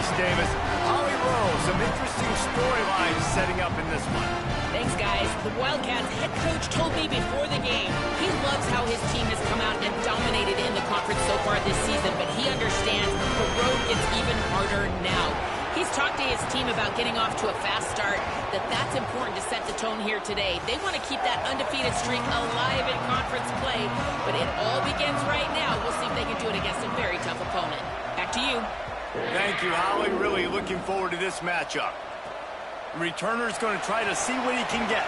Reese Davis. Holly Rowe, some interesting storylines setting up in this one. Thanks, guys. The Wildcats head coach told me before the game he loves how his team has come out and dominated in the conference so far this season, but he understands the road gets even harder now. He's talked to his team about getting off to a fast start, that's important to set the tone here today. They want to keep that undefeated streak alive in conference play, but it all begins right now. We'll see if they can do it against a very tough opponent. Back to you. Thank you, Holly. Really looking forward to this matchup. The returner's going to try to see what he can get.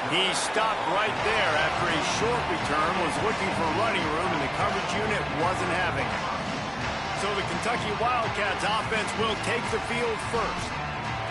He stopped right there after a short return, was looking for running room, and the coverage unit wasn't having it. So the Kentucky Wildcats offense will take the field first.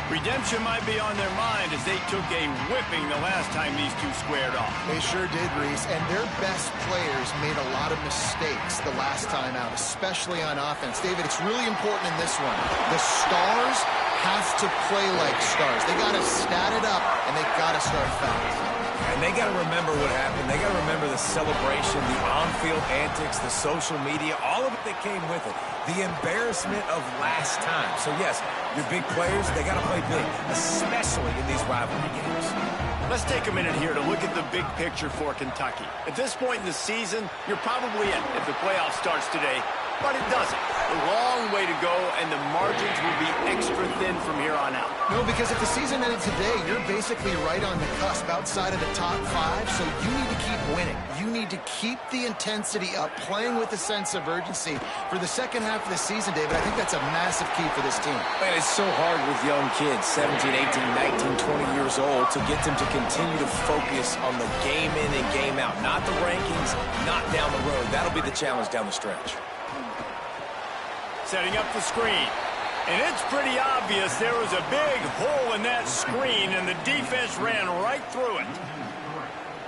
Redemption might be on their mind as they took a whipping the last time these two squared off. They sure did, Reese, and their best players made a lot of mistakes the last time out, especially on offense. David, it's really important in this one. The stars have to play like stars. They got to stat it up, and they got to start fast. And they got to remember what happened. They got to remember the celebration, the on-field antics, the social media, all of it that came with it. The embarrassment of last time. So, yes, your big players, they got to play big, especially in these rivalry games. Let's take a minute here to look at the big picture for Kentucky. At this point in the season, you're probably in if the playoff starts today, but it doesn't. A long way to go, and the margins will be extra thin from here on out. No, because if the season ended today, you're basically right on the cusp outside of the top 5, so you need to keep winning. You need to keep the intensity up, playing with a sense of urgency. For the second half of the season, David, I think that's a massive key for this team. Man, it's so hard with young kids, 17, 18, 19, 20 years old, to get them to continue to focus on the game in and game out, not the rankings, not down the road. That'll be the challenge down the stretch. Setting up the screen. And it's pretty obvious there was a big hole in that screen, and the defense ran right through it.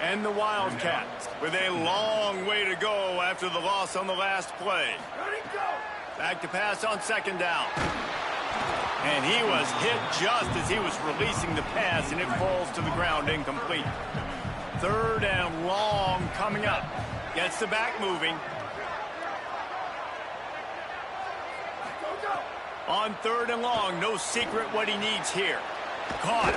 And the Wildcats with a long way to go after the loss on the last play. Back to pass on second down. And he was hit just as he was releasing the pass, and it falls to the ground incomplete. Third and long coming up. Gets the back moving. On third and long, no secret what he needs here. Caught.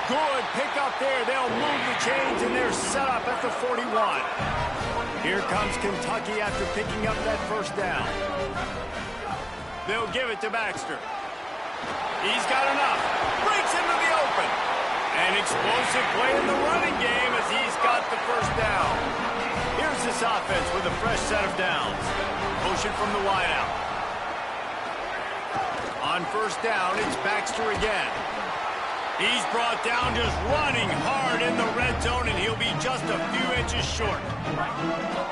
Good pick up there. They'll move the chains, and they're set up at the 41. Here comes Kentucky after picking up that first down. They'll give it to Baxter. He's got enough. Breaks into the open. An explosive play in the running game as he's got the first down. Here's this offense with a fresh set of downs. Motion from the wideout. On first down, it's Baxter again. He's brought down just running hard in the red zone, and he'll be just a few inches short.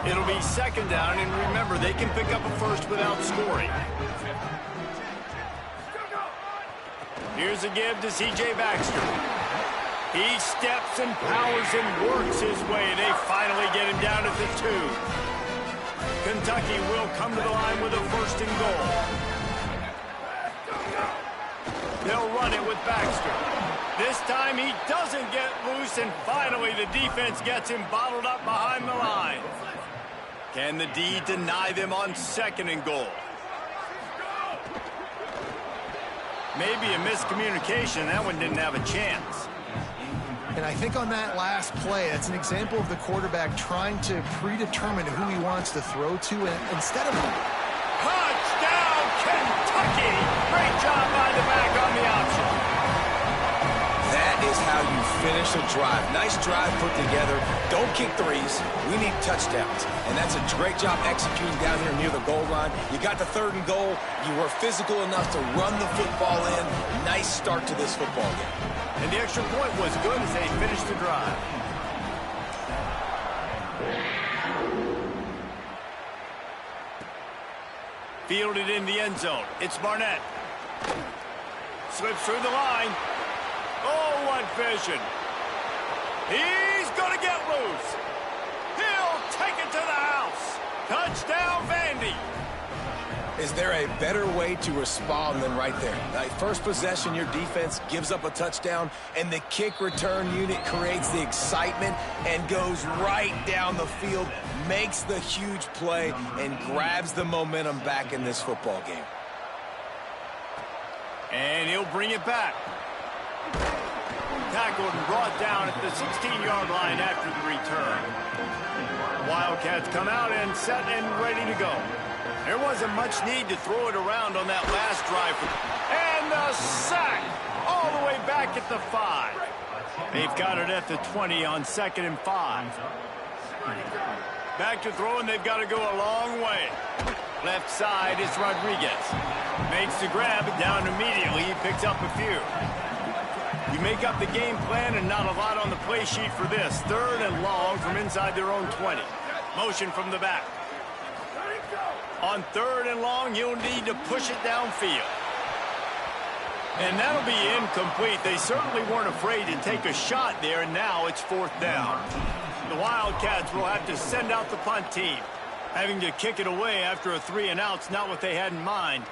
It'll be second down, and remember, they can pick up a first without scoring. Here's a give to C.J. Baxter. He steps and powers and works his way. They finally get him down at the 2. Kentucky will come to the line with a first and goal. They'll run it with Baxter. This time he doesn't get loose, and finally the defense gets him bottled up behind the line. Can the D deny them on second and goal? Maybe a miscommunication. That one didn't have a chance. And I think on that last play, that's an example of the quarterback trying to predetermine who he wants to throw to, and instead of... Touchdown, Kentucky! Great job by the back on the option. That is how you finish a drive. Nice drive put together. Don't kick threes. We need touchdowns. And that's a great job executing down here near the goal line. You got the third and goal. You were physical enough to run the football in. Nice start to this football game. And the extra point was good as they finished the drive. Fielded in the end zone. It's Barnett. Slips through the line. Oh, what vision. He's going to get loose. He'll take it to the house. Touchdown, Vandy. Is there a better way to respond than right there? Like first possession, your defense gives up a touchdown, and the kick return unit creates the excitement and goes right down the field, makes the huge play, and grabs the momentum back in this football game. And he'll bring it back. Tackled and brought down at the 16-yard line after the return. Wildcats come out and set and ready to go. There wasn't much need to throw it around on that last drive. And the sack all the way back at the 5. They've got it at the 20 on 2nd and 5. Back to throwing, they've got to go a long way. Left side, it's Rodriguez. Makes the grab, down immediately. He picks up a few. You make up the game plan and not a lot on the play sheet for this. 3rd and long from inside their own 20. Motion from the back. On 3rd and long, you'll need to push it downfield. And that'll be incomplete. They certainly weren't afraid to take a shot there, and now it's 4th down. The Wildcats will have to send out the punt team. Having to kick it away after a 3-and-out's not what they had in mind.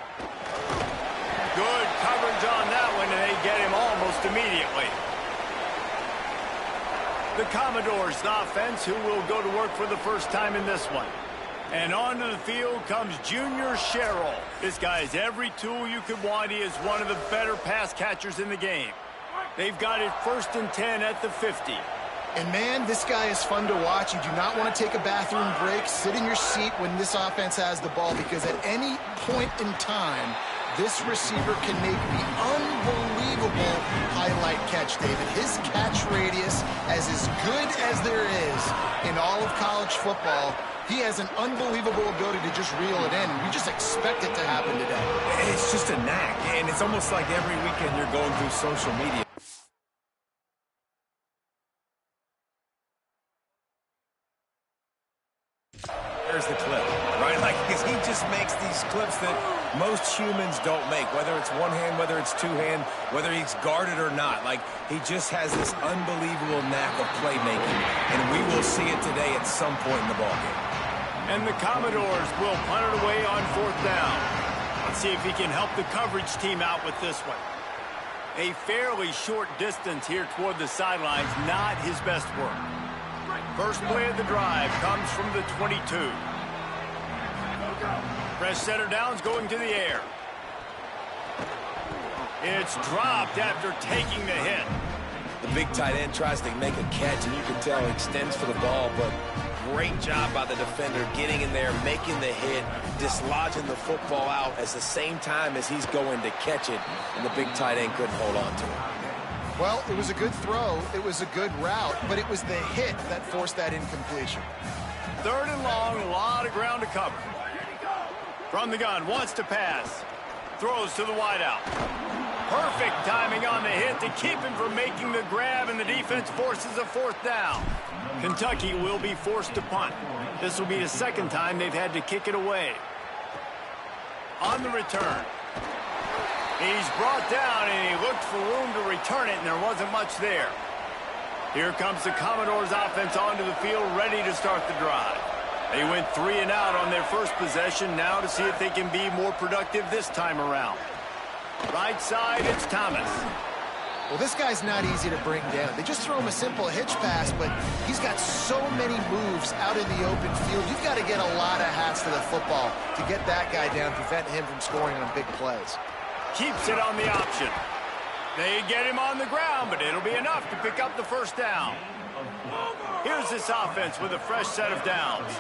Good coverage on that one, and they get him almost immediately. The Commodores, the offense, who will go to work for the first time in this one. And onto the field comes Junior Sherrill. This guy has every tool you could want. He is one of the better pass catchers in the game. They've got it 1st and 10 at the 50. And, man, this guy is fun to watch. You do not want to take a bathroom break. Sit in your seat when this offense has the ball, because at any point in time, this receiver can make the unbelievable highlight catch, David. His catch radius is as good as there is in all of college football. He has an unbelievable ability to just reel it in. We just expect it to happen today. It's just a knack, and it's almost like every weekend you're going through social media. There's the clip, right? Like, because he just makes these clips that most humans don't make, whether it's one hand, whether it's two hand, whether he's guarded or not. Like, he just has this unbelievable knack of playmaking, and we will see it today at some point in the ballgame. And the Commodores will punt it away on 4th down. Let's see if he can help the coverage team out with this one. A fairly short distance here toward the sidelines, not his best work. First play of the drive comes from the 22. Fresh center downs going to the air. It's dropped after taking the hit. The big tight end tries to make a catch, and you can tell he extends for the ball, but great job by the defender getting in there, making the hit, dislodging the football out at the same time as he's going to catch it, and the big tight end couldn't hold on to it. Well, it was a good throw. It was a good route, but it was the hit that forced that incompletion. 3rd and long, a lot of ground to cover. From the gun, wants to pass. Throws to the wideout. Perfect timing on the hit to keep him from making the grab, and the defense forces a 4th down. Kentucky will be forced to punt. This will be the 2nd time they've had to kick it away. On the return. He's brought down, and he looked for room to return it, and there wasn't much there. Here comes the Commodores offense onto the field, ready to start the drive. They went 3-and-out on their first possession, now to see if they can be more productive this time around. Right side, it's Thomas. Well, this guy's not easy to bring down. They just throw him a simple hitch pass, but he's got so many moves out in the open field. You've got to get a lot of hats to the football to get that guy down, prevent him from scoring on big plays. Keeps it on the option. They get him on the ground, but it'll be enough to pick up the 1st down. Here's this offense with a fresh set of downs.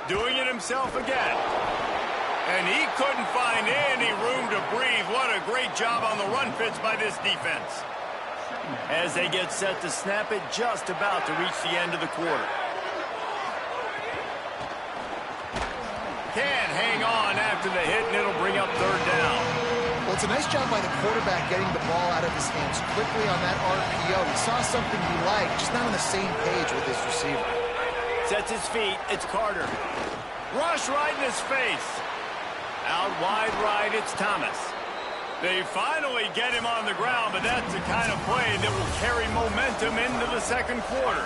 Doing it himself again. And he couldn't find any room to breathe. What a great job on the run fits by this defense. As they get set to snap it, just about to reach the end of the quarter. Can't hang on after the hit, and it'll bring up 3rd down. Well, it's a nice job by the quarterback getting the ball out of his hands quickly on that RPO. He saw something he liked, just not on the same page with his receiver. Sets his feet. It's Carter. Rush right in his face. Out wide right, it's Thomas. They finally get him on the ground, but that's the kind of play that will carry momentum into the 2nd quarter.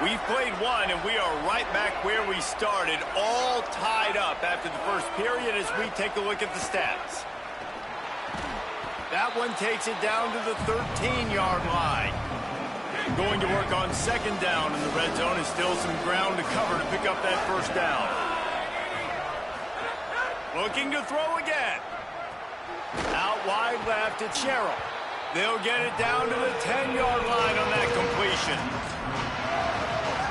We've played one, and we are right back where we started, all tied up after the first period as we take a look at the stats. That one takes it down to the 13-yard line. Going to work on 2nd down, and the red zone is still some ground to cover to pick up that 1st down. Looking to throw again. Out wide left to Cheryl. They'll get it down to the 10-yard line on that completion.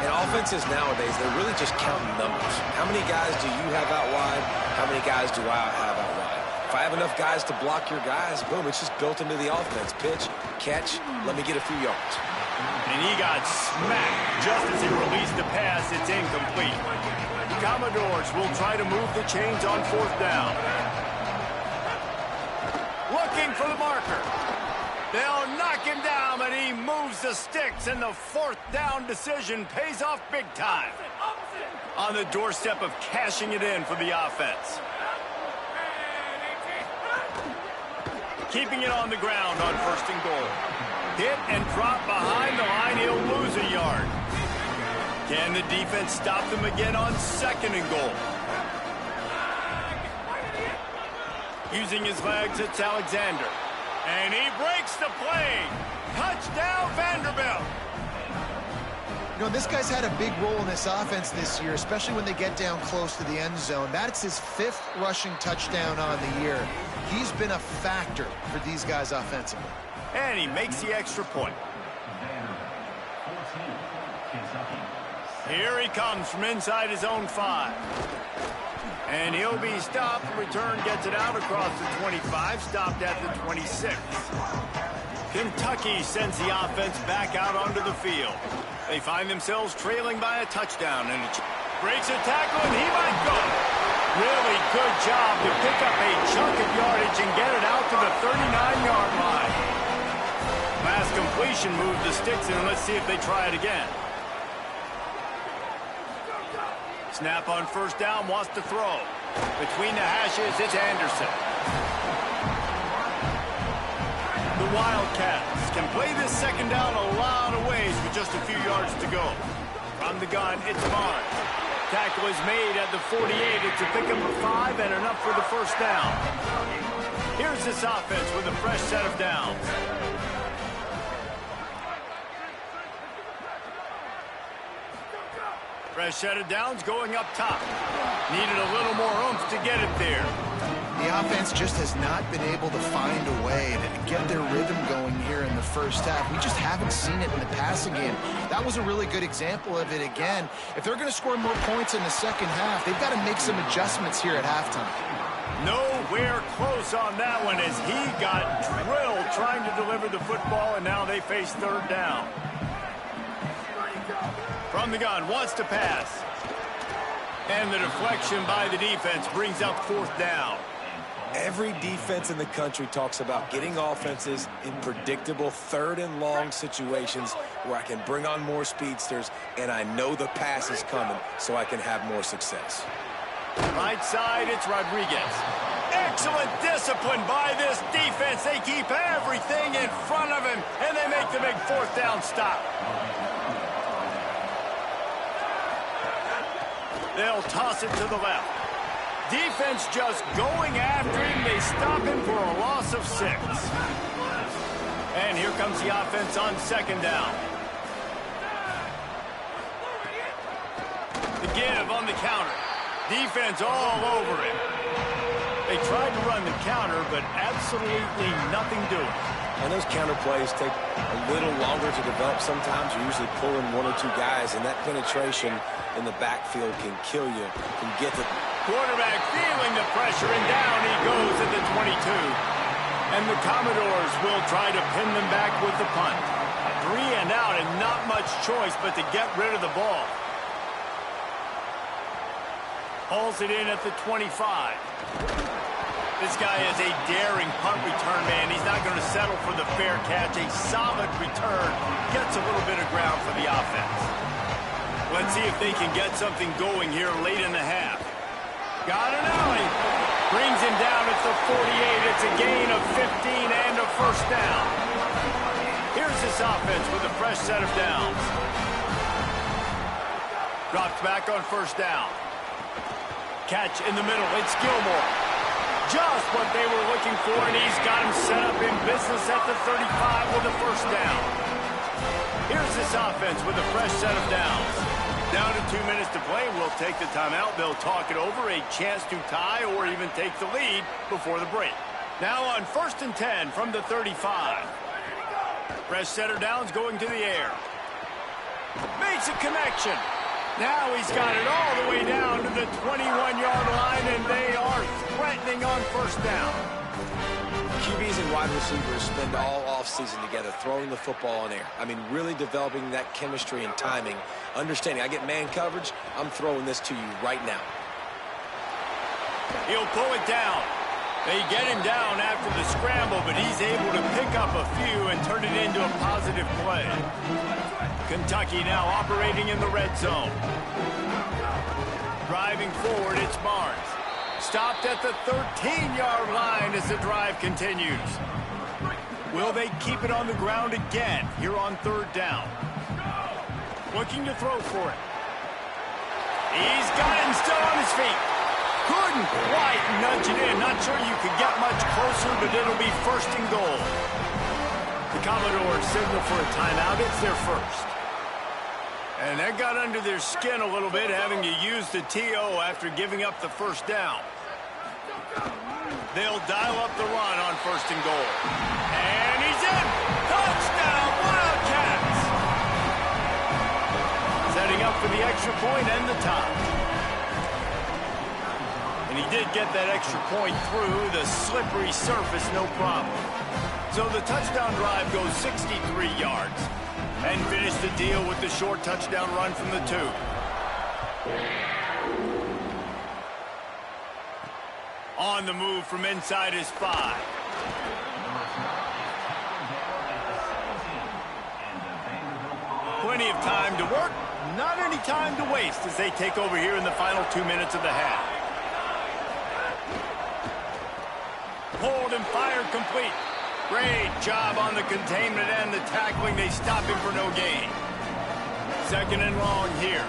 And offenses nowadays, they're really just counting numbers. How many guys do you have out wide? How many guys do I have out wide? If I have enough guys to block your guys, boom, it's just built into the offense. Pitch, catch, let me get a few yards. And he got smacked just as he released the pass. It's incomplete. The Commodores will try to move the chains on 4th down. Looking for the marker. They'll knock him down, but he moves the sticks, and the 4th down decision pays off big time. On the doorstep of cashing it in for the offense. Keeping it on the ground on 1st and goal. Hit and drop behind the line. He'll lose a yard. Can the defense stop them again on 2nd and goal? Using his legs, it's Alexander. And he breaks the play. Touchdown, Vanderbilt. You know, this guy's had a big role in this offense this year, especially when they get down close to the end zone. That's his 5th rushing touchdown on the year. He's been a factor for these guys offensively. And he makes the extra point. Here he comes from inside his own 5. And he'll be stopped. Return gets it out across the 25, stopped at the 26. Kentucky sends the offense back out onto the field. They find themselves trailing by a touchdown, and it breaks a tackle, and he might go. Really good job to pick up a chunk of yardage and get it out to the 39-yard line. Last completion moved the sticks, and let's see if they try it again. Snap on 1st down, wants to throw. Between the hashes, it's Anderson. The Wildcats can play this 2nd down a lot of ways with just a few yards to go. From the gun, it's Barnes. Tackle is made at the 48. It's a pickup of 5 and enough for the 1st down. Here's this offense with a fresh set of downs. Fresh set of downs going up top. Needed a little more oomph to get it there. The offense just has not been able to find a way to get their rhythm going here in the 1st half. We just haven't seen it in the passing game. That was a really good example of it again. If they're going to score more points in the 2nd half, they've got to make some adjustments here at halftime. Nowhere close on that one as he got drilled trying to deliver the football, and now they face 3rd down. From the gun, wants to pass. And the deflection by the defense brings up 4th down. Every defense in the country talks about getting offenses in predictable 3rd and long situations where I can bring on more speedsters and I know the pass is coming so I can have more success. Right side, it's Rodriguez. Excellent discipline by this defense. They keep everything in front of him, and they make the big 4th down stop. They'll toss it to the left. Defense just going after him. They stop him for a loss of 6. And here comes the offense on 2nd down. The give on the counter. Defense all over him. They tried to run the counter, but absolutely nothing doing. And those counter plays take a little longer to develop. Sometimes you're usually pulling 1 or 2 guys, and that penetration in the backfield can kill you, can get the quarterback feeling the pressure, and down he goes at the 22. And the Commodores will try to pin them back with the punt. 3 and out, and not much choice but to get rid of the ball. Hauls it in at the 25. This guy is a daring punt return man. He's not going to settle for the fair catch. A solid return. Gets a little bit of ground for the offense. Let's see if they can get something going here late in the half. Got an alley. Brings him down at the 48. It's a gain of 15 and a 1st down. Here's this offense with a fresh set of downs. Drops back on 1st down. Catch in the middle. It's Gilmore. Just what they were looking for, and he's got him set up in business at the 35 with a 1st down. Here's this offense with a fresh set of downs. Down to 2 minutes to play. We'll take the timeout. They'll talk it over. A chance to tie or even take the lead before the break. Now on 1st and 10 from the 35. Fresh setter down's going to the air. Makes a connection. Now he's got it all the way down to the 21-yard line, and they are threatening on 1st down. QBs and wide receivers spend all offseason together throwing the football in air. I mean, really developing that chemistry and timing. Understanding, I get man coverage, I'm throwing this to you right now. He'll pull it down. They get him down after the scramble, but he's able to pick up a few and turn it into a positive play. Kentucky now operating in the red zone. Driving forward, it's Barnes. Stopped at the 13-yard line as the drive continues. Will they keep it on the ground again here on 3rd down? Looking to throw for it. He's got it and still on his feet. Couldn't quite nudge it in. Not sure you could get much closer, but it'll be 1st and goal. The Commodores signal for a timeout. It's their first. And that got under their skin a little bit, having to use the TO after giving up the 1st down. They'll dial up the run on 1st and goal. And he's in! Touchdown, Wildcats! Setting up for the extra point and the tie. And he did get that extra point through the slippery surface, no problem. So the touchdown drive goes 63 yards. And finish the deal with the short touchdown run from the 2. On the move from inside his 5. Plenty of time to work, not any time to waste as they take over here in the final 2 minutes of the half. Hold and fire complete. Great job on the containment and the tackling. They stop him for no gain. 2nd and long here.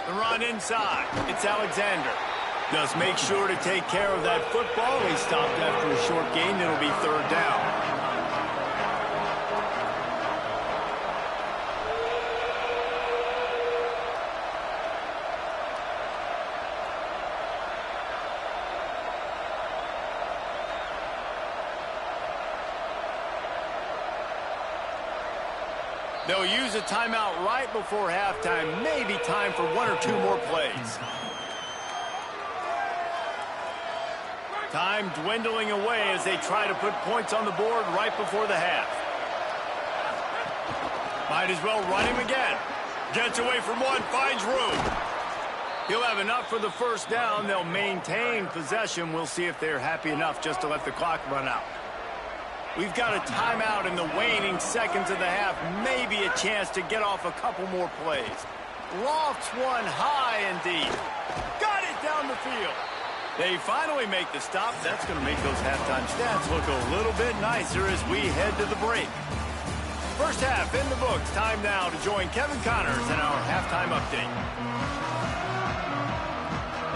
The run inside. It's Alexander. Just make sure to take care of that football. He stopped after a short gain. It'll be 3rd down. They'll use a timeout right before halftime. Maybe time for 1 or 2 more plays. Time dwindling away as they try to put points on the board right before the half. Might as well run him again. Gets away from one, finds room. He'll have enough for the 1st down. They'll maintain possession. We'll see if they're happy enough just to let the clock run out. We've got a timeout in the waning seconds of the half. Maybe a chance to get off a couple more plays. Lofts one high indeed. Got it down the field. They finally make the stop. That's going to make those halftime stats look a little bit nicer as we head to the break. 1st half in the books. Time now to join Kevin Connors in our halftime update.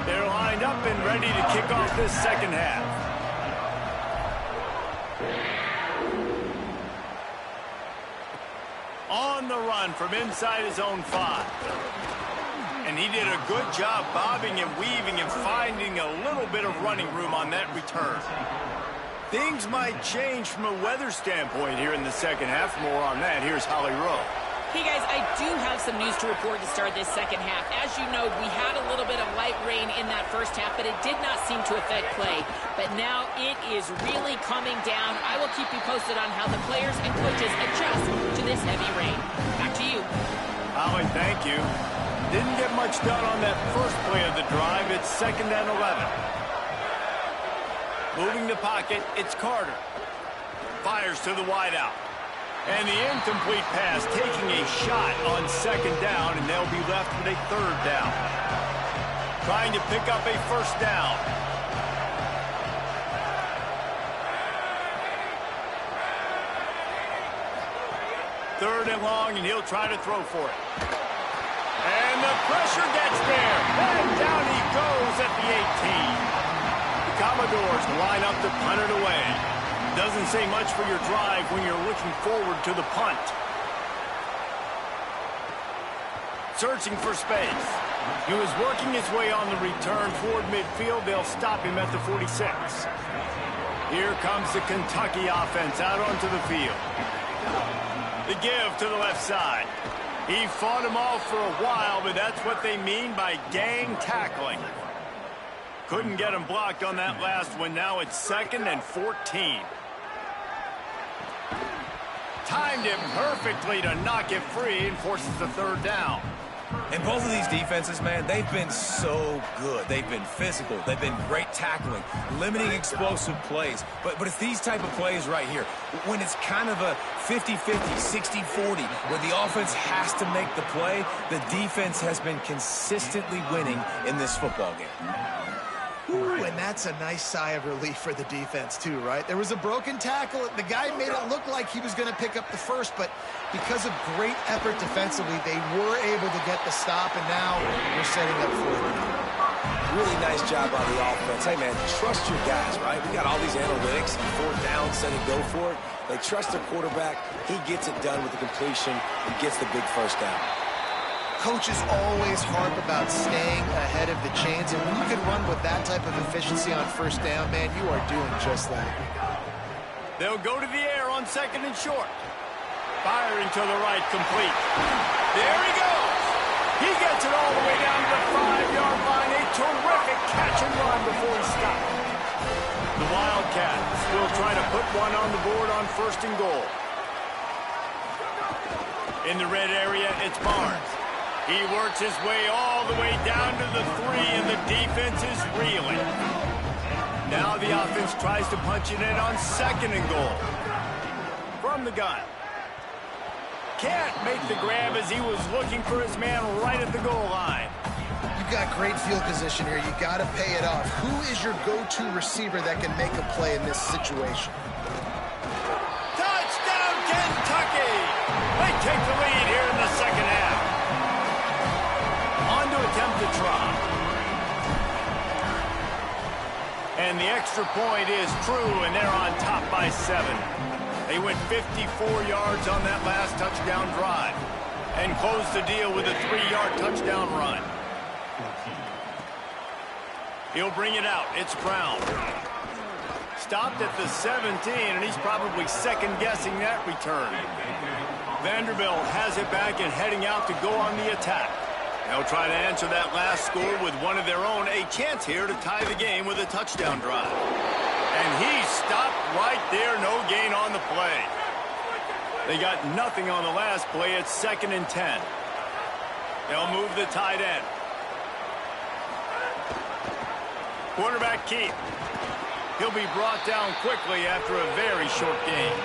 They're lined up and ready to kick off this 2nd half. On the run from inside his own 5. And he did a good job bobbing and weaving and finding a little bit of running room on that return. Things might change from a weather standpoint here in the 2nd half. More on that. Here's Holly Rowe. Hey, guys, I do have some news to report to start this 2nd half. As you know, we had a little bit of light rain in that 1st half, but it did not seem to affect play. But now it is really coming down. I will keep you posted on how the players and coaches adjust to this heavy rain. Back to you. Holly, thank you. Didn't get much done on that 1st play of the drive. It's 2nd and 11. Moving the pocket, it's Carter. Fires to the wideout. And the incomplete pass taking a shot on 2nd down, and they'll be left with a 3rd down. Trying to pick up a 1st down. Third and long, and he'll try to throw for it. And the pressure gets there. And down he goes at the 18. The Commodores line up to punt it away. doesn't say much for your drive when you're looking forward to the punt. Searching for space. He was working his way on the return toward midfield. They'll stop him at the 46. Here comes the Kentucky offense out onto the field. The give to the left side. He fought him off for a while, but that's what they mean by gang tackling. Couldn't get him blocked on that last one. Now it's 2nd and 14. Timed it perfectly to knock it free and forces the 3rd down. And both of these defenses, man, they've been so good. They've been physical. They've been great tackling, limiting explosive plays. But it's these type of plays right here, when it's kind of a 50-50, 60-40, where the offense has to make the play, the defense has been consistently winning in this football game. Ooh, and that's a nice sigh of relief for the defense, too, right? There was a broken tackle. The guy made it look like he was going to pick up the first, but because of great effort defensively, they were able to get the stop, and now we're setting up for it. Really nice job on the offense. Hey, man, trust your guys, right? We got all these analytics, 4th down, set it, go for it. They trust their quarterback. He gets it done with the completion. He gets the big 1st down. Coaches always harp about staying ahead of the chains, and when you can run with that type of efficiency on 1st down, man, you are doing just that. They'll go to the air on 2nd and short. Firing to the right, complete. There he goes. He gets it all the way down to the 5-yard line. A terrific catch and run before he stopped. The Wildcats will try to put one on the board on 1st and goal. In the red area, it's Barnes. He works his way all the way down to the 3, and the defense is reeling. Now the offense tries to punch it in on 2nd and goal. From the gun. Can't make the grab as he was looking for his man right at the goal line. You've got great field position here. You got to pay it off. Who is your go-to receiver that can make a play in this situation? Touchdown, Kentucky! They take the lead here in the 2nd half. On to attempt to try. And the extra point is true, and they're on top by 7. They went 54 yards on that last touchdown drive and closed the deal with a 3-yard touchdown run. He'll bring it out. It's Brown. Stopped at the 17, and he's probably second-guessing that return. Vanderbilt has it back and heading out to go on the attack. They'll try to answer that last score with one of their own. A chance here to tie the game with a touchdown drive. And he stopped right there. No gain on the play. They got nothing on the last play. It's 2nd and 10. They'll move the tight end. Quarterback Keith. He'll be brought down quickly after a very short game.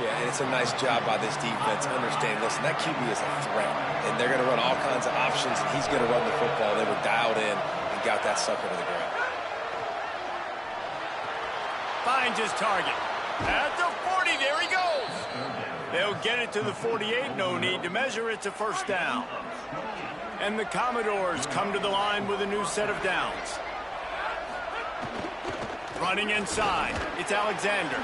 Yeah, and it's a nice job by this defense. Understand, listen, that QB is a threat, and they're going to run all kinds of options, and he's going to run the football. They were dialed in and got that sucker to the ground. Finds his target. At the 40, there he goes. They'll get it to the 48. No need to measure. It's a 1st down. And the Commodores come to the line with a new set of downs. Running inside. It's Alexander.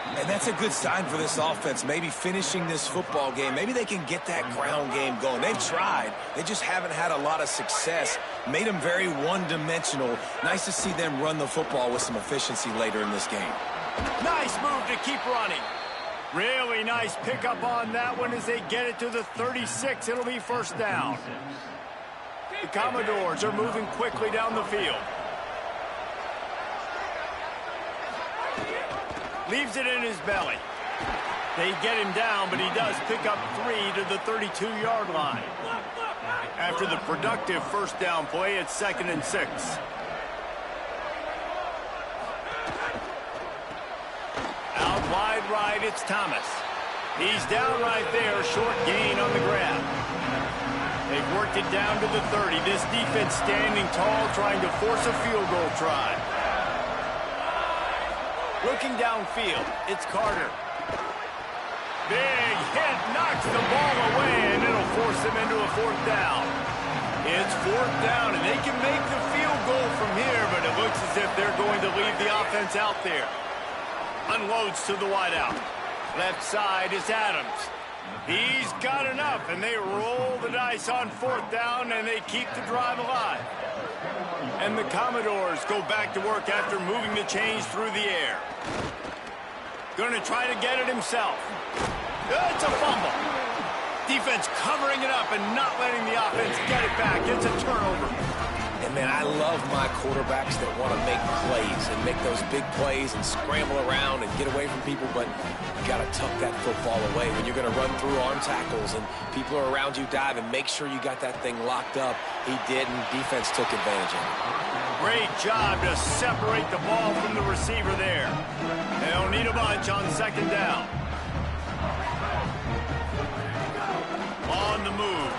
And that's a good sign for this offense, maybe finishing this football game. Maybe they can get that ground game going. They've tried. They just haven't had a lot of success. Made them very one-dimensional. Nice to see them run the football with some efficiency later in this game. Nice move to keep running. Really nice pickup on that one as they get it to the 36. It'll be 1st down. The Commodores are moving quickly down the field. Leaves it in his belly. They get him down, but he does pick up 3 to the 32-yard line. After the productive 1st down play, it's 2nd and 6. Out wide right, it's Thomas. He's down right there, short gain on the grab. They've worked it down to the 30. This defense standing tall, trying to force a field goal try. Looking downfield, it's Carter. Big hit, knocks the ball away, and it'll force them into a 4th down. It's 4th down, and they can make the field goal from here, but it looks as if they're going to leave the offense out there. Unloads to the wideout. Left side is Adams. He's got enough, and they roll the dice on 4th down, and they keep the drive alive. And the Commodores go back to work after moving the chains through the air. Going to try to get it himself. It's a fumble. Defense covering it up and not letting the offense get it back. It's a turnover. And, man, I love my quarterbacks that want to make plays and make those big plays and scramble around and get away from people, but you got to tuck that football away. When you're going to run through arm tackles and people are around you diving, make sure you got that thing locked up. He did, and defense took advantage of it. Great job to separate the ball from the receiver there. They'll need a bunch on 2nd down. On the move.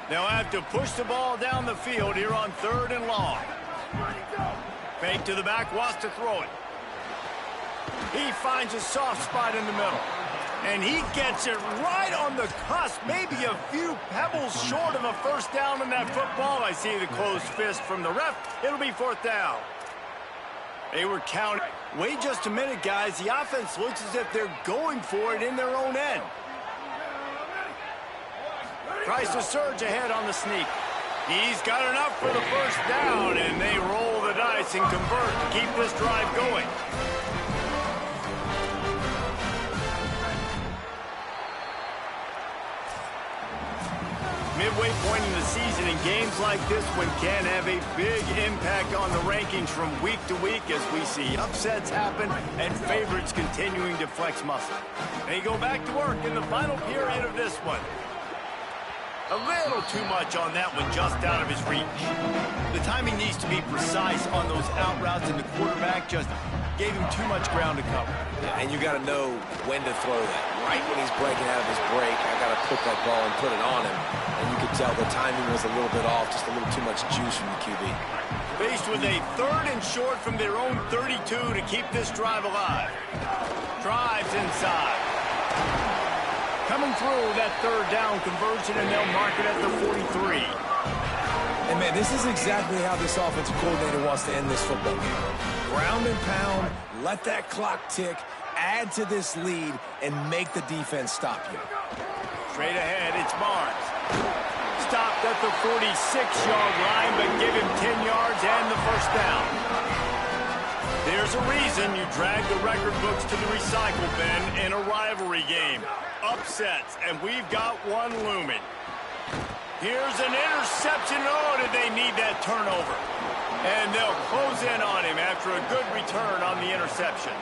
They'll have to push the ball down the field here on 3rd and long. Fake to the back, wants to throw it. He finds a soft spot in the middle. And he gets it right on the cusp, maybe a few pebbles short of a 1st down in that football. I see the closed fist from the ref. It'll be 4th down. They were counting. Wait just a minute, guys. The offense looks as if they're going for it in their own end. Tries to surge ahead on the sneak. He's got enough for the 1st down, and they roll the dice and convert to keep this drive going. Midway point in the season, and games like this one can have a big impact on the rankings from week to week as we see upsets happen and favorites continuing to flex muscle. They go back to work in the final period of this one. A little too much on that one, just out of his reach. The timing needs to be precise on those out routes, and the quarterback just gave him too much ground to cover. Yeah, and you got to know when to throw that. Right when he's breaking out of his break, I got to put that ball and put it on him. And you could tell the timing was a little bit off, just a little too much juice from the QB. Faced with a 3rd and short from their own 32 to keep this drive alive. Drives inside. Coming through that 3rd down conversion, and they'll mark it at the 43. And, man, this is exactly how this offensive coordinator wants to end this football game. Ground and pound, let that clock tick, add to this lead, and make the defense stop you. Straight ahead, it's Barnes. Stopped at the 46-yard line, but give him 10 yards and the 1st down. There's a reason you drag the record books to the recycle bin in a rivalry game. Upsets, and we've got one looming. Here's an interception. Oh, did they need that turnover? And they'll close in on him after a good return on the interception.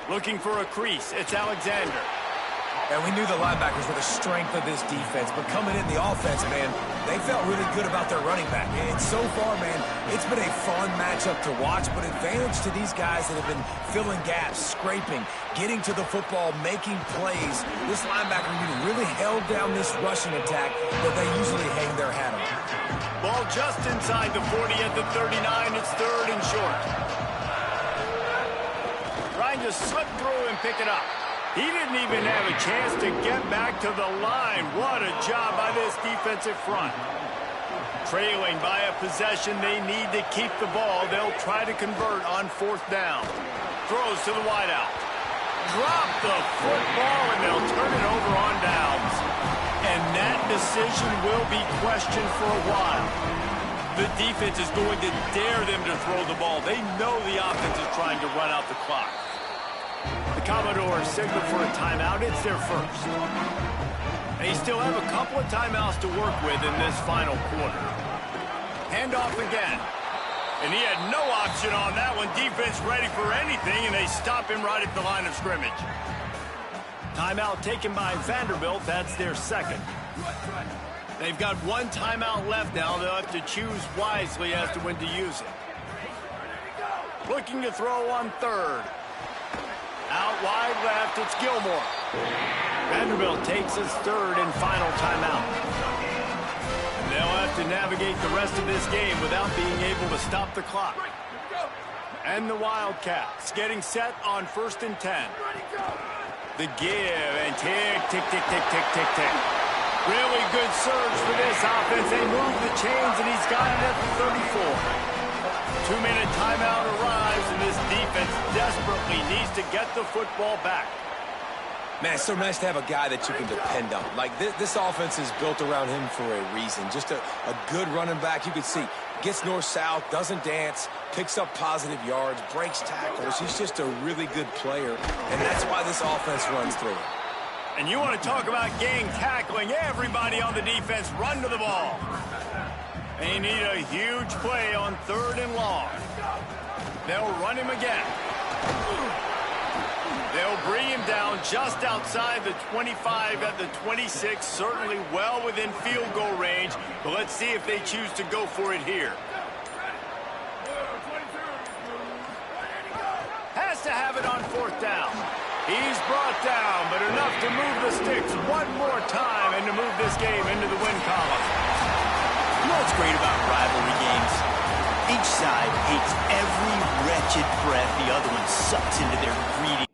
Looking for a crease, it's Alexander. And we knew the linebackers were the strength of this defense, but coming in the offense, man, they felt really good about their running back. And so far, man, it's been a fun matchup to watch, but advantage to these guys that have been filling gaps, scraping, getting to the football, making plays. This linebacker unit really held down this rushing attack that they usually hang their hat on. Ball just inside the 40 at the 39. It's 3rd and short. Trying to slip through and pick it up. He didn't even have a chance to get back to the line. What a job by this defensive front. Trailing by a possession, they need to keep the ball. They'll try to convert on 4th down. Throws to the wideout. Drop the football, and they'll turn it over on downs. And that decision will be questioned for a while. The defense is going to dare them to throw the ball. They know the offense is trying to run out the clock. The Commodores signal for a timeout. It's their 1st. They still have a couple of timeouts to work with in this final quarter. Handoff again. And he had no option on that one. Defense ready for anything, and they stop him right at the line of scrimmage. Timeout taken by Vanderbilt. That's their 2nd. They've got one timeout left now. They'll have to choose wisely as to when to use it. Looking to throw on 3rd. Out wide left, it's Gilmore. Vanderbilt takes his 3rd and final timeout. they'll have to navigate the rest of this game without being able to stop the clock. And the Wildcats getting set on 1st and 10. The give and tick, tick, tick, tick, tick, tick, tick. Really good surge for this offense. They move the chains, and he's got it at the 34. 2-minute timeout arrives, and this defense desperately needs to get the football back. Man, it's so nice to have a guy that you can depend on. Like, this offense is built around him for a reason. Just a good running back. You can see, gets north-south, doesn't dance, picks up positive yards, breaks tackles. He's just a really good player, and that's why this offense runs through him. And you want to talk about gang tackling, everybody on the defense run to the ball. They need a huge play on 3rd and long. They'll run him again. They'll bring him down just outside the 25 at the 26, certainly well within field goal range, but let's see if they choose to go for it here. Has to have it on 4th down. He's brought down, but enough to move the sticks one more time and to move this game into the win column. You know what's great about rivalry games? Each side hates every wretched breath the other one sucks into their greedy.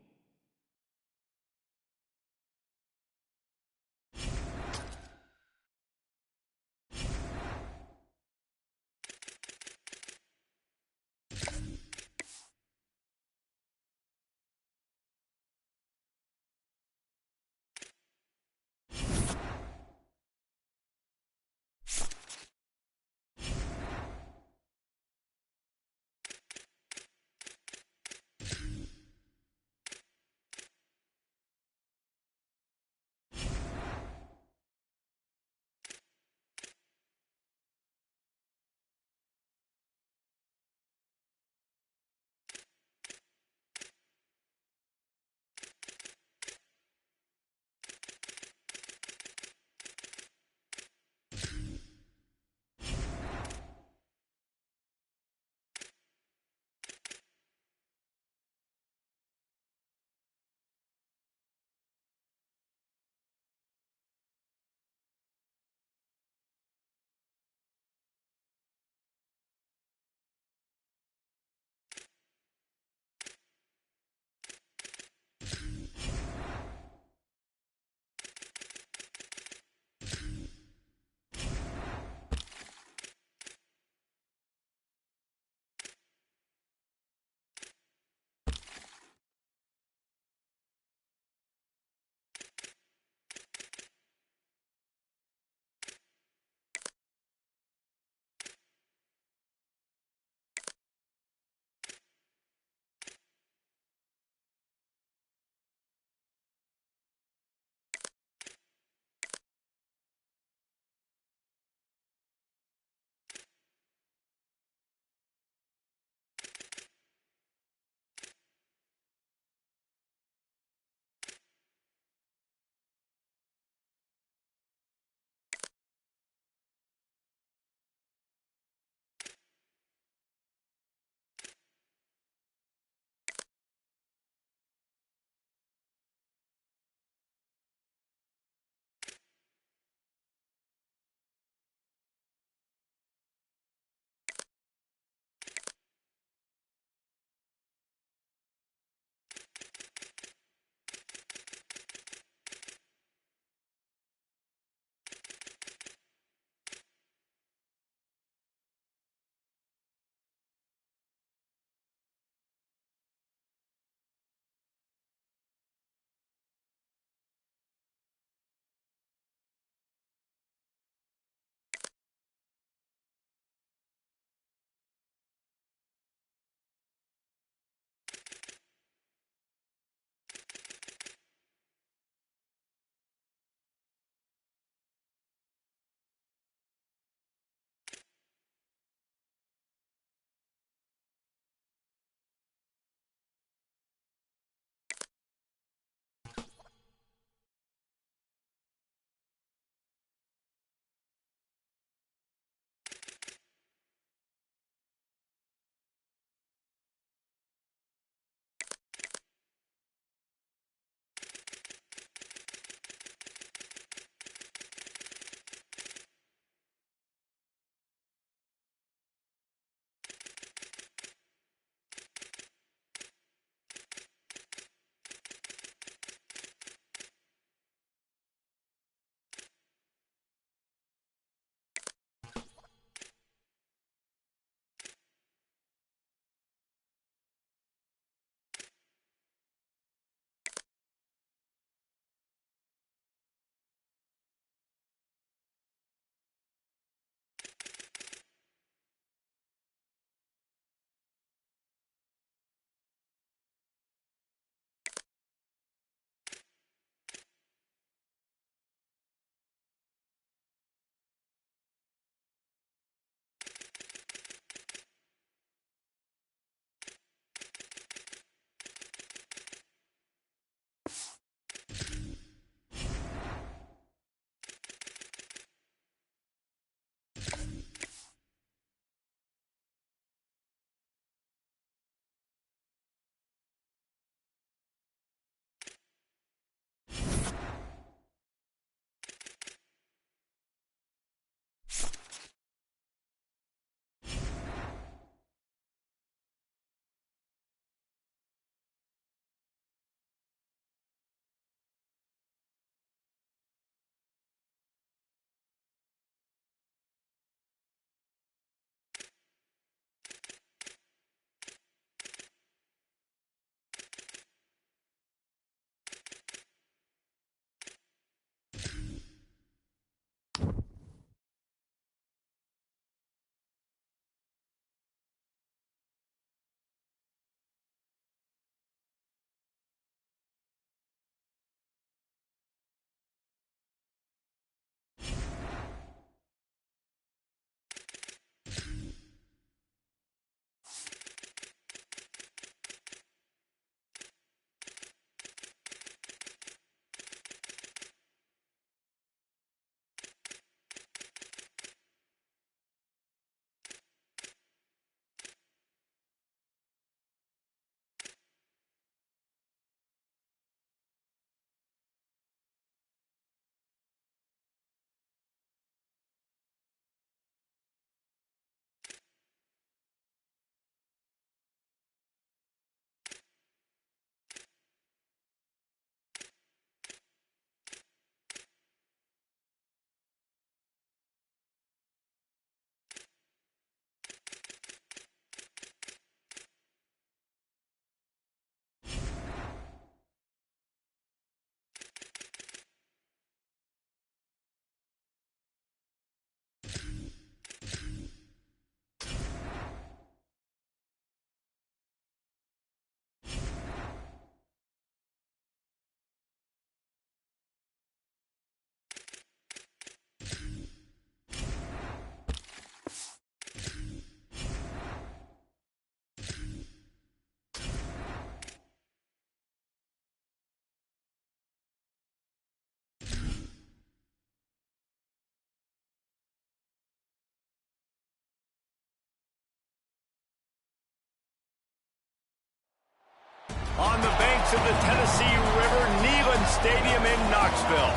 banks of the Tennessee River, Neyland Stadium in Knoxville.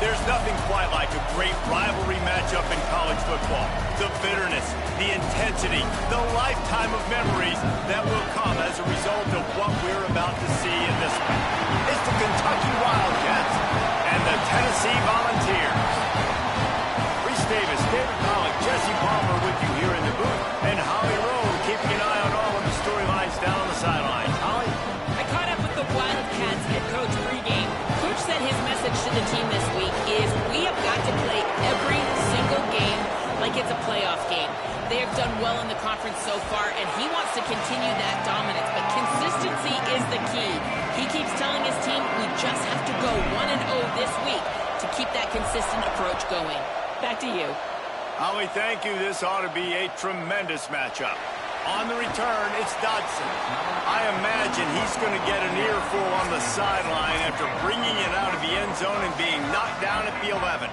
There's nothing quite like a great rivalry matchup in college football. The bitterness, the intensity, the lifetime of memories that will come as a result of what we're about to see in this one. It's the Kentucky Wildcats and the Tennessee Volunteers. Reese Davis, David Pollack, Jesse Palmer with you here in the booth, and Holly Rowe keeping an eye on all of the storylines down on the sideline. Holly? I caught up with the Wildcats head coach pregame. Coach said his message to the team this week is we have got to play every single game like it's a playoff game. They have done well in the conference so far, and he wants to continue that dominance, but consistency is the key. He keeps telling his team we just have to go 1-0 this week to keep that consistent approach going. Back to you. Holly, thank you. This ought to be a tremendous matchup. On the return, it's Dodson. I imagine he's going to get an earful on the sideline after bringing it out of the end zone and being knocked down at the 11.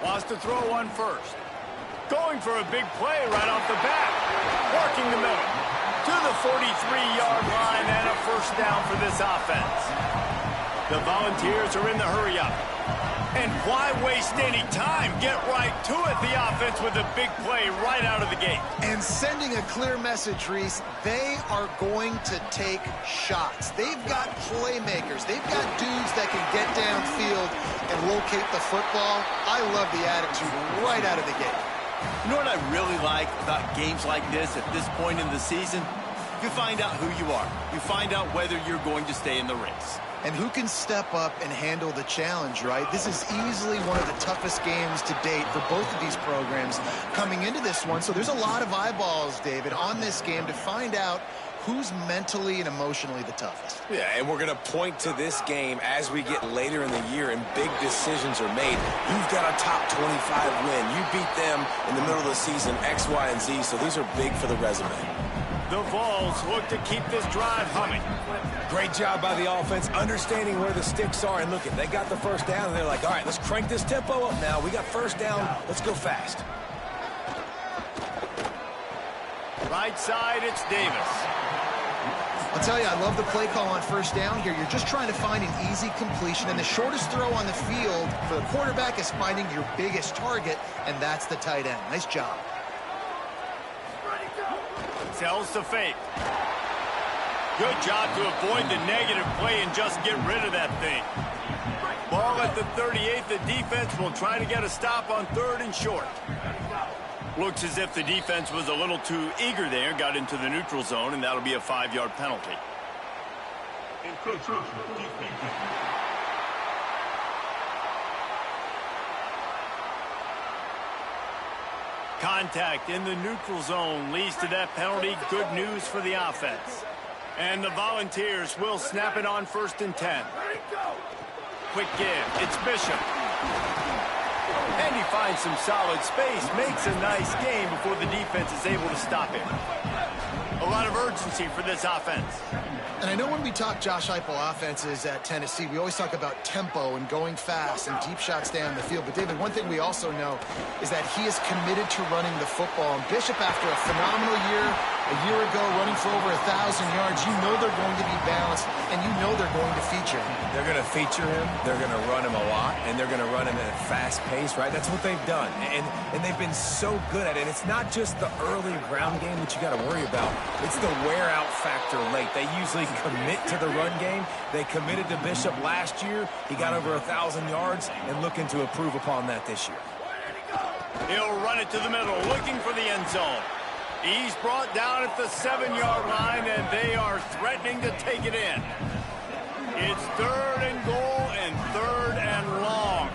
Wants to throw one first. Going for a big play right off the bat. Working the middle. To the 43-yard line and a first down for this offense. The Volunteers are in the hurry-up. And why waste any time? Get right to it, the offense, with a big play right out of the gate. And sending a clear message, Reese, they are going to take shots. They've got playmakers. They've got dudes that can get downfield and locate the football. I love the attitude right out of the gate. You know what I really like about games like this at this point in the season? You find out who you are. You find out whether you're going to stay in the race. And who can step up and handle the challenge, right? This is easily one of the toughest games to date for both of these programs coming into this one. So there's a lot of eyeballs, David, on this game to find out who's mentally and emotionally the toughest. Yeah, and we're going to point to this game as we get later in the year and big decisions are made. You've got a top 25 win. You beat them in the middle of the season, X, Y, and Z, so these are big for the resume. The Vols look to keep this drive humming. Great job by the offense, understanding where the sticks are. And look, they got the first down, and they're like, all right, let's crank this tempo up now. We got first down. Let's go fast. Right side, it's Davis. I'll tell you, I love the play call on first down here. You're just trying to find an easy completion, and the shortest throw on the field for the quarterback is finding your biggest target, and that's the tight end. Nice job. Tells to fake. Good job to avoid the negative play and just get rid of that thing. Ball at the 38. The defense will try to get a stop on 3rd and short. Looks as if the defense was a little too eager there, got into the neutral zone, and that'll be a 5-yard penalty. Contact in the neutral zone leads to that penalty. Good news for the offense. And the Volunteers will snap it on 1st and 10. Quick give. It's Bishop. And he finds some solid space. Makes a nice game before the defense is able to stop him. A lot of urgency for this offense. And I know when we talk Josh Heupel offenses at Tennessee, we always talk about tempo and going fast and deep shots down the field. But, David, one thing we also know is that he is committed to running the football. And Bishop, after a phenomenal year, a year ago, running for over 1,000 yards, you know they're going to be balanced, and you know they're going to feature him. They're going to feature him, they're going to run him a lot, and they're going to run him at a fast pace, right? That's what they've done, and they've been so good at it. And it's not just the early ground game that you got to worry about. It's the wear-out factor late. They usually commit to the run game. They committed to Bishop last year. He got over 1,000 yards and looking to improve upon that this year. He'll run it to the middle, looking for the end zone. He's brought down at the 7-yard line, and they are threatening to take it in. It's 3rd and goal and 3rd and long.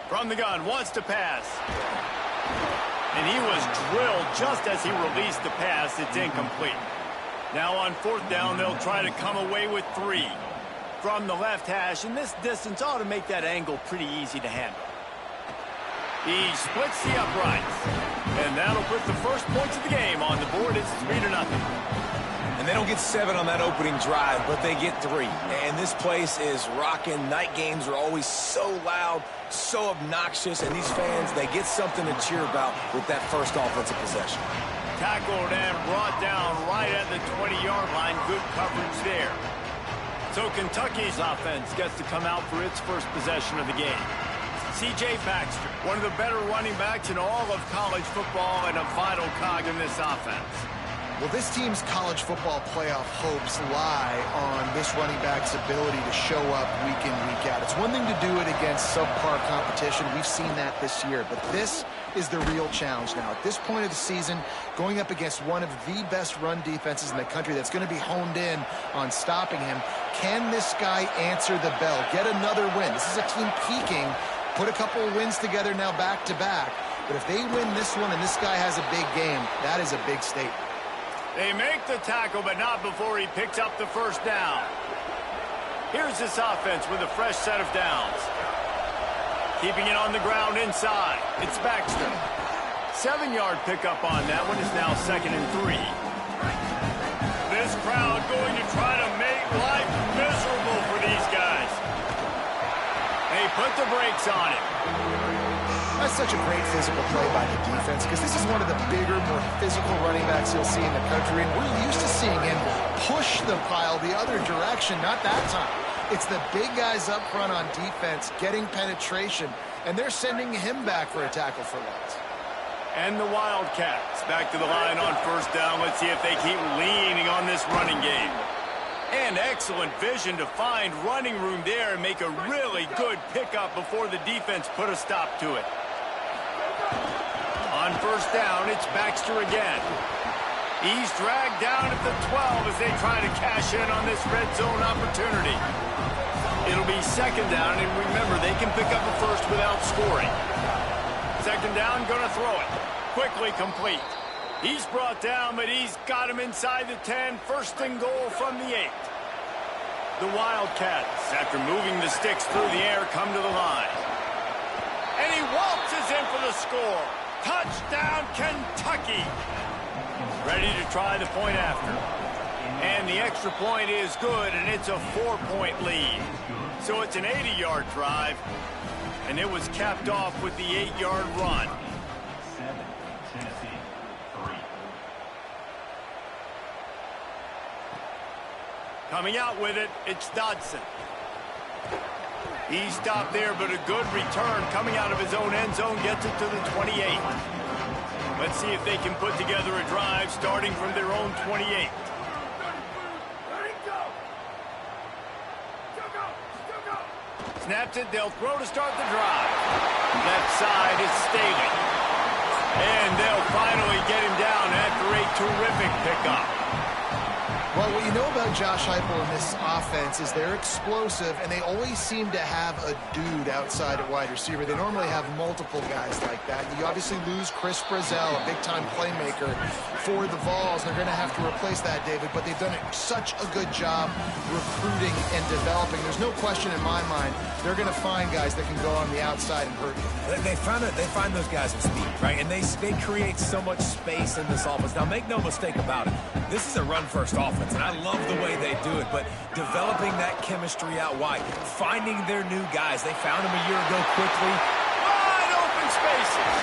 From the gun, wants to pass. And he was drilled just as he released the pass. It's incomplete. Now on 4th down, they'll try to come away with 3. From the left hash, and this distance ought to make that angle pretty easy to handle. He splits the uprights. And that'll put the first points of the game on the board. It's 3-0. And they don't get 7 on that opening drive, but they get 3. And this place is rocking. Night games are always so loud, so obnoxious, and these fans, they get something to cheer about with that first offensive possession. Tackled and brought down right at the 20-yard line. Good coverage there. So Kentucky's offense gets to come out for its first possession of the game. C.J. Baxter, one of the better running backs in all of college football and a vital cog in this offense. Well, this team's college football playoff hopes lie on this running back's ability to show up week in, week out. It's one thing to do it against subpar competition. We've seen that this year, but this is the real challenge now. At this point of the season, going up against one of the best run defenses in the country that's going to be honed in on stopping him, can this guy answer the bell, get another win? This is a team peaking, put a couple of wins together now back-to-back, but if they win this one and this guy has a big game, that is a big statement. They make the tackle, but not before he picks up the first down. Here's this offense with a fresh set of downs. Keeping it on the ground inside. It's Baxter. 7-yard pickup on that one is now 2nd and 3. This crowd going to try to make life miserable for these guys. They put the brakes on it. That's such a great physical play by the defense because this is one of the bigger, more physical running backs you'll see in the country, and we're used to seeing him push the pile the other direction. Not that time. It's the big guys up front on defense getting penetration, and they're sending him back for a tackle for loss. And the Wildcats back to the line on first down. Let's see if they keep leaning on this running game. And excellent vision to find running room there and make a really good pickup before the defense put a stop to it. On first down, it's Baxter again. He's dragged down at the 12 as they try to cash in on this red zone opportunity. It'll be 2nd down, and remember, they can pick up a first without scoring. 2nd down, gonna throw it. Quickly complete. He's brought down, but he's got him inside the 10. 1st and goal from the 8. The Wildcats, after moving the sticks through the air, come to the line. And he waltzes in for the score. Touchdown, Kentucky. Ready to try the point after. And the extra point is good, and it's a 4-point lead. So it's an 80-yard drive, and it was capped off with the 8-yard run. Coming out with it, it's Dodson. He stopped there, but a good return coming out of his own end zone gets it to the 28. Let's see if they can put together a drive starting from their own 28. Snaps it, they'll throw to start the drive. Left side is Staley. And they'll finally get him down after a terrific pickup. Well, what you know about Josh Heupel in this offense is they're explosive, and they always seem to have a dude outside at wide receiver. They normally have multiple guys like that. You obviously lose Chris Brazzell, a big-time playmaker for the Vols. They're going to have to replace that, David, but they've done such a good job recruiting and developing. There's no question in my mind they're going to find guys that can go on the outside and hurt you. They find those guys in speed, right? And they create so much space in this offense. Now, make no mistake about it. This is a run-first offense, and I love the way they do it, but developing that chemistry out wide, finding their new guys. They found them a year ago quickly. Wide open spaces.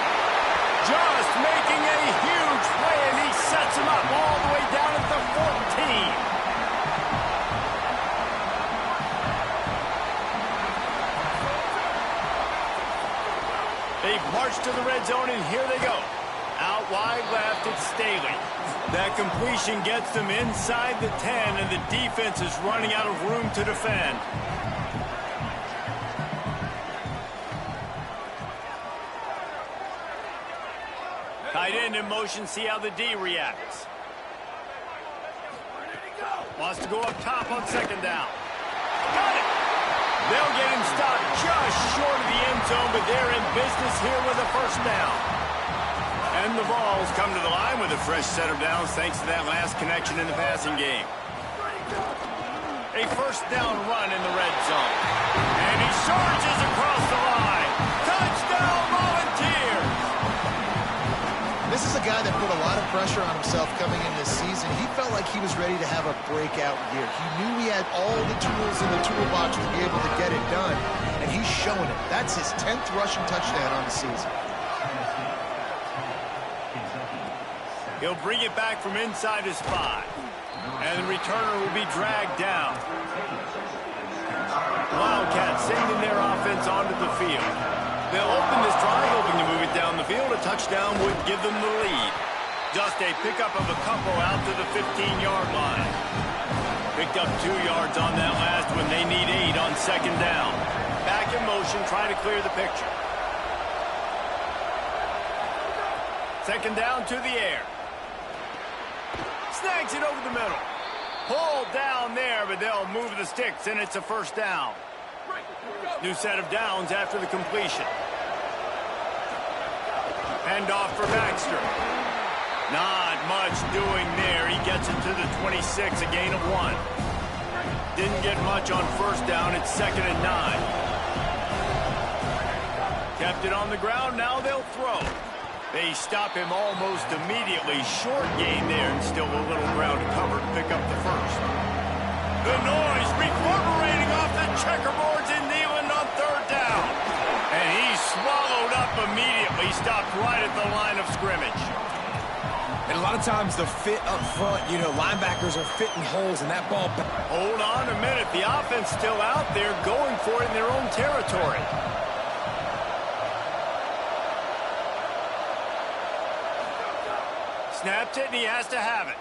Just making a huge play, and he sets him up all the way down at the 14. They've marched to the red zone, and here they go. Out wide left, it's Staley. That completion gets them inside the 10, and the defense is running out of room to defend. Tight end in motion, see how the D reacts. Wants to go up top on 2nd down. Got it! They'll get him stopped just short of the end zone, but they're in business here with a 1st down. And the Vols come to the line with a fresh set of downs thanks to that last connection in the passing game. A 1st down run in the red zone. And he charges across the line. Touchdown, Volunteers! guy that put a lot of pressure on himself coming in this season. He felt like he was ready to have a breakout year. He knew he had all the tools in the toolbox to be able to get it done, and he's showing it. That's his 10th rushing touchdown on the season. He'll bring it back from inside his 5. And the returner will be dragged down. Wildcats sending their offense onto the field. They'll open this drive, hoping to move it down the field. A touchdown would give them the lead. Just a pickup of a couple out to the 15-yard line. Picked up 2 yards on that last one. They need 8 on second down. Back in motion, try to clear the picture. Second down to the air. Snags it over the middle. Pulled down there, but they'll move the sticks, and it's a first down. New set of downs after the completion. Hand off for Baxter. Not much doing there. He gets it to the 26, a gain of 1. Didn't get much on first down. It's 2nd and 9. Kept it on the ground. Now they'll throw. They stop him almost immediately. Short gain there, and still a little ground to cover to pick up the first. The noise reverberating off the checkerboards in Neyland on third down. And he's swallowed up immediately, stopped right at the line of scrimmage. And a lot of times the fit up front, you know, linebackers are fitting holes in that ball. Hold on a minute. The offense still out there going for it in their own territory. Snapped it, and he has to have it.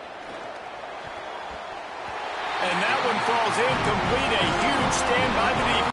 And that one falls incomplete. A huge stand by the defense.